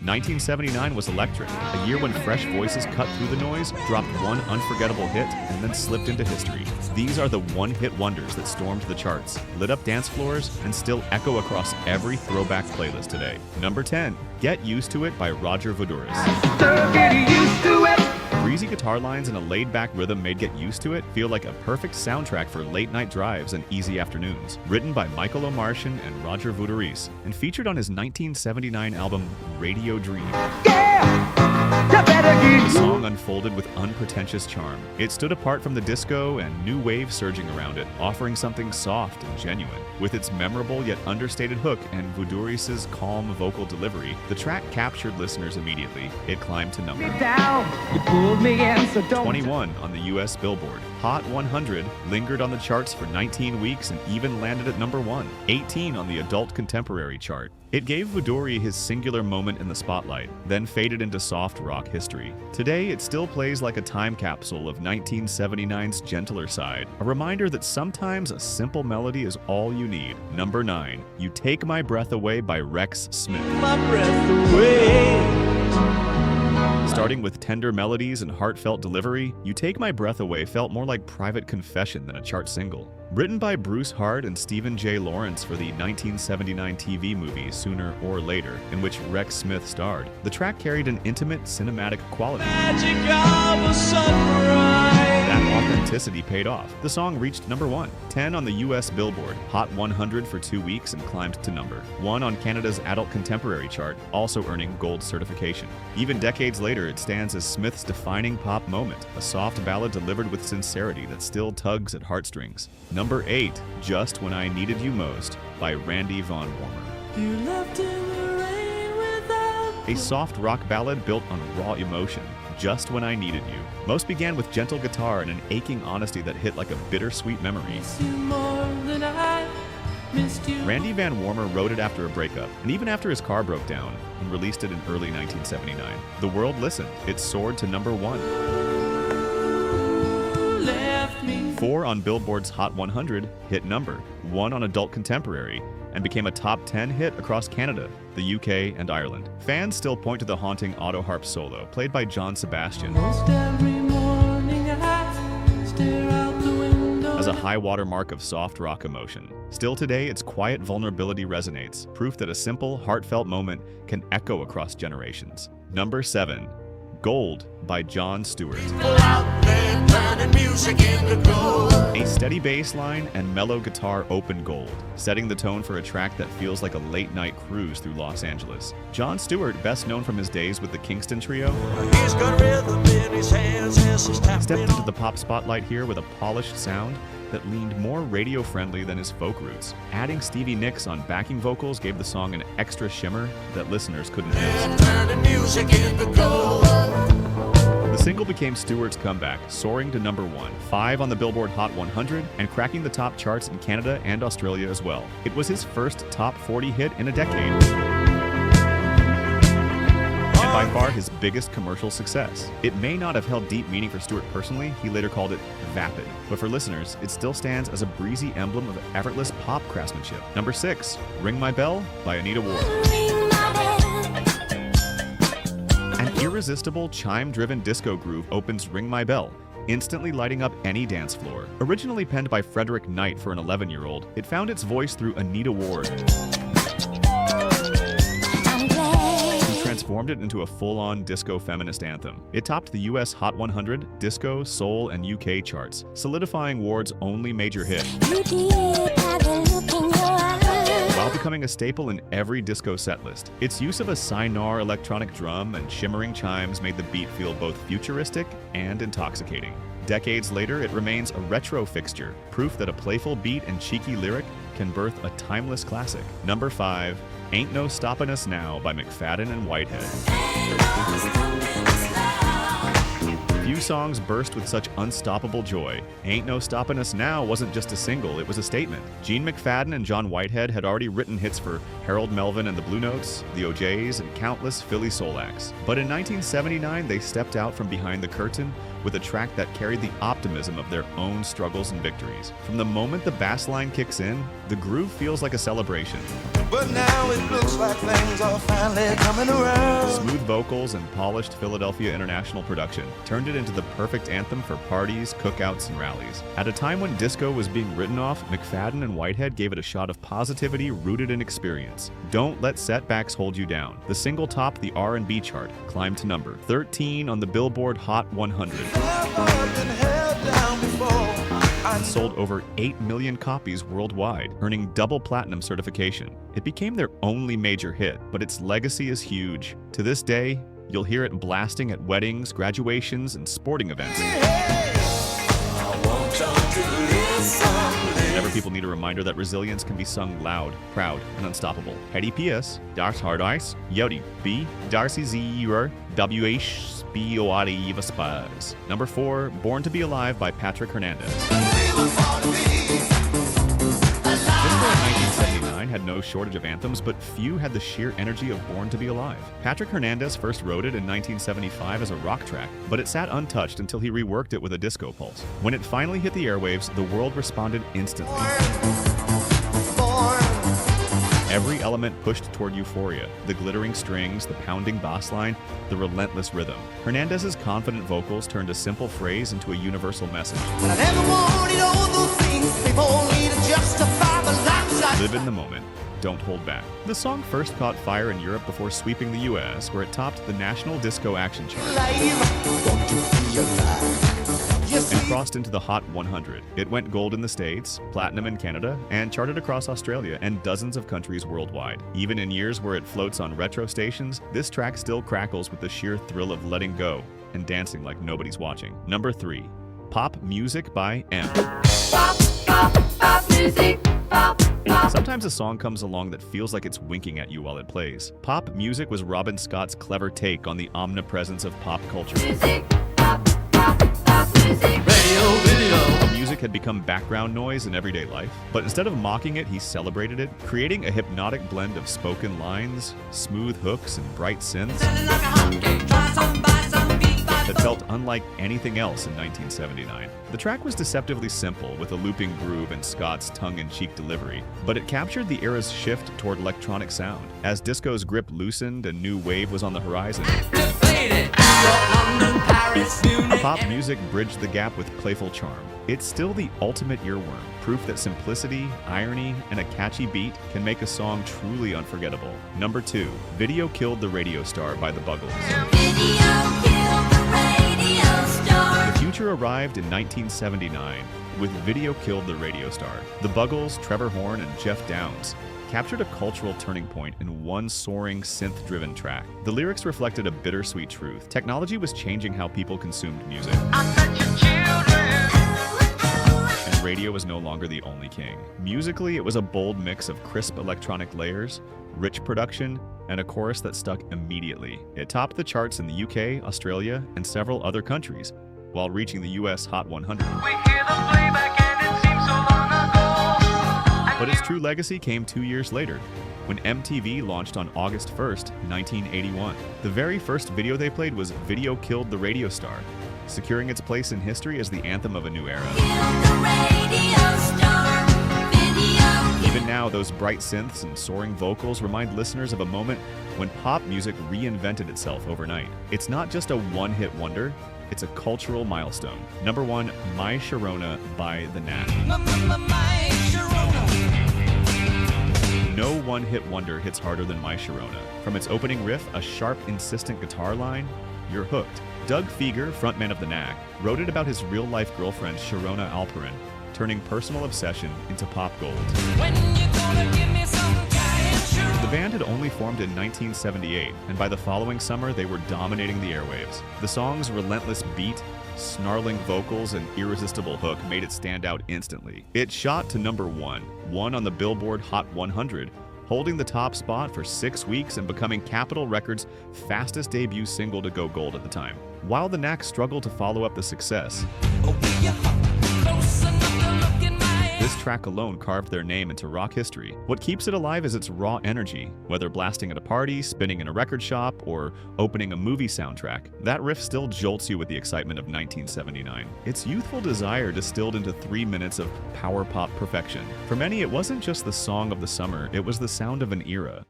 1979 was electric, a year when fresh voices cut through the noise, dropped one unforgettable hit, and then slipped into history. These are the one-hit wonders that stormed the charts, lit up dance floors, and still echo across every throwback playlist today. Number 10, Get Used to It by Roger Voudouris. Breezy guitar lines and a laid-back rhythm made Get Used to It feel like a perfect soundtrack for late-night drives and easy afternoons. Written by Michael O'Martian and Roger Voudouris, and featured on his 1979 album Radio Dream. The song unfolded with unpretentious charm. It stood apart from the disco and new wave surging around it, offering something soft and genuine. With its memorable yet understated hook and Voudouris' calm vocal delivery, the track captured listeners immediately. It climbed to number 21 on the US Billboard. Hot 100 lingered on the charts for 19 weeks and even landed at number 1, 18 on the Adult Contemporary chart. It gave Voudouris his singular moment in the spotlight, then faded into soft rock history. Today, it still plays like a time capsule of 1979's gentler side, a reminder that sometimes a simple melody is all you need. Number 9, You Take My Breath Away by Rex Smith. My breath away. Starting with tender melodies and heartfelt delivery, You Take My Breath Away felt more like private confession than a chart single. Written by Bruce Hart and Stephen J. Lawrence for the 1979 TV movie Sooner or Later, in which Rex Smith starred, the track carried an intimate cinematic quality. Magic of a sunrise. That authenticity paid off. The song reached number 1, 10 on the US Billboard, Hot 100 for 2 weeks and climbed to number 1 on Canada's Adult Contemporary chart, also earning gold certification. Even decades later, it stands as Smith's defining pop moment, a soft ballad delivered with sincerity that still tugs at heartstrings. Number 8, Just When I Needed You Most by Randy Von Warmer. You left in the rain without A soft rock ballad built on raw emotion, Just When I Needed You. Most began with gentle guitar and an aching honesty that hit like a bittersweet memory. you more than I missed you. Randy Van Warmer wrote it after a breakup, and even after his car broke down, and released it in early 1979. The world listened. It soared to number 1. Left me. 4 on Billboard's Hot 100, hit number 1 on Adult Contemporary, and became a top 10 hit across Canada, the UK, and Ireland. Fans still point to the haunting auto harp solo, played by John Sebastian, Most every morning I stare out the window. as a high water mark of soft rock emotion. Still today, its quiet vulnerability resonates, proof that a simple, heartfelt moment can echo across generations. Number 7, Gold by Jon Stewart. A steady bass line and mellow guitar open Gold, setting the tone for a track that feels like a late-night cruise through Los Angeles. Jon Stewart, best known from his days with the Kingston Trio, stepped into the pop spotlight here with a polished sound that leaned more radio-friendly than his folk roots. Adding Stevie Nicks on backing vocals gave the song an extra shimmer that listeners couldn't miss. The single became Stewart's comeback, soaring to number 1, 5 on the Billboard Hot 100, and cracking the top charts in Canada and Australia as well. It was his first top 40 hit in a decade, and by far his biggest commercial success. It may not have held deep meaning for Stewart personally, he later called it vapid, but for listeners, it still stands as a breezy emblem of effortless pop craftsmanship. Number 6, Ring My Bell by Anita Ward. An irresistible, chime-driven disco groove opens Ring My Bell, instantly lighting up any dance floor. Originally penned by Frederick Knight for an 11-year-old, it found its voice through Anita Ward, who transformed it into a full-on disco feminist anthem. It topped the US Hot 100, disco, soul, and UK charts, solidifying Ward's only major hit, while becoming a staple in every disco setlist. Its use of a Sinar electronic drum and shimmering chimes made the beat feel both futuristic and intoxicating. Decades later, it remains a retro fixture, proof that a playful beat and cheeky lyric can birth a timeless classic. Number 5, Ain't No Stoppin' Us Now by McFadden and Whitehead. Few songs burst with such unstoppable joy. Ain't No Stoppin' Us Now wasn't just a single, it was a statement. Gene McFadden and John Whitehead had already written hits for Harold Melvin and the Blue Notes, the O'Jays, and countless Philly soul acts. But in 1979, they stepped out from behind the curtain with a track that carried the optimism of their own struggles and victories. From the moment the bass line kicks in, the groove feels like a celebration. But now it looks like things are finally coming around. Smooth vocals and polished Philadelphia International production turned it into the perfect anthem for parties, cookouts, and rallies. At a time when disco was being written off, McFadden and Whitehead gave it a shot of positivity rooted in experience. Don't Let Setbacks Hold You Down. The single topped the R&B chart, climbed to number 13 on the Billboard Hot 100. And sold over 8 million copies worldwide, earning double platinum certification. It became their only major hit, but its legacy is huge. To this day, you'll hear it blasting at weddings, graduations, and sporting events. Whenever people need a reminder that resilience can be sung loud, proud, and unstoppable. Hetty P.S. Das Hard Ice, Yodi B. Darcy Z. W.H.B.O.R.E. Spurs. Number 4, Born to Be Alive by Patrick Hernandez. Disco in 1979 had no shortage of anthems, but few had the sheer energy of Born to Be Alive. Patrick Hernandez first wrote it in 1975 as a rock track, but it sat untouched until he reworked it with a disco pulse. When it finally hit the airwaves, the world responded instantly. Every element pushed toward euphoria. The glittering strings, the pounding bass line, the relentless rhythm. Hernandez's confident vocals turned a simple phrase into a universal message. Live in the moment. Don't hold back. The song first caught fire in Europe before sweeping the US, where it topped the National Disco Action Chart and crossed into the Hot 100. It went gold in the States, platinum in Canada, and charted across Australia and dozens of countries worldwide. Even in years where it floats on retro stations, this track still crackles with the sheer thrill of letting go and dancing like nobody's watching. Number 3, Pop Music by M. Pop music, pop. Sometimes a song comes along that feels like it's winking at you while it plays. Pop music was Robin Scott's clever take on the omnipresence of pop culture. Music, pop music. Music had become background noise in everyday life, but instead of mocking it, he celebrated it, creating a hypnotic blend of spoken lines, smooth hooks, and bright synths that felt unlike anything else in 1979. The track was deceptively simple, with a looping groove and Scott's tongue-in-cheek delivery, but it captured the era's shift toward electronic sound. As disco's grip loosened and new wave was on the horizon, pop music bridged the gap with playful charm. It's still the ultimate earworm, proof that simplicity, irony, and a catchy beat can make a song truly unforgettable. Number 2, Video Killed the Radio Star by the Buggles. The future arrived in 1979 with Video Killed the Radio Star. The Buggles, Trevor Horn, and Jeff Downs captured a cultural turning point in one soaring, synth-driven track. The lyrics reflected a bittersweet truth. Technology was changing how people consumed music, and radio was no longer the only king. Musically, it was a bold mix of crisp electronic layers, rich production, and a chorus that stuck immediately. It topped the charts in the UK, Australia, and several other countries, while reaching the US Hot 100. But its true legacy came 2 years later, when MTV launched on August 1st, 1981. The very first video they played was Video Killed the Radio Star, securing its place in history as the anthem of a new era. Even now, those bright synths and soaring vocals remind listeners of a moment when pop music reinvented itself overnight. It's not just a one-hit wonder, it's a cultural milestone. Number 1, My Sharona by The Knack. No one-hit wonder hits harder than My Sharona. From its opening riff, a sharp, insistent guitar line, you're hooked. Doug Fieger, frontman of The Knack, wrote it about his real-life girlfriend, Sharona Alperin, turning personal obsession into pop gold. The band had only formed in 1978, and by the following summer, they were dominating the airwaves. The song's relentless beat, snarling vocals, and irresistible hook made it stand out instantly. It shot to number 1 on the Billboard Hot 100, holding the top spot for 6 weeks and becoming Capitol Records' fastest debut single to go gold at the time. While the Knack struggled to follow up the success, this track alone carved their name into rock history. What keeps it alive is its raw energy. Whether blasting at a party, spinning in a record shop, or opening a movie soundtrack, that riff still jolts you with the excitement of 1979. It's youthful desire distilled into 3 minutes of power pop perfection. For many, it wasn't just the song of the summer, it was the sound of an era.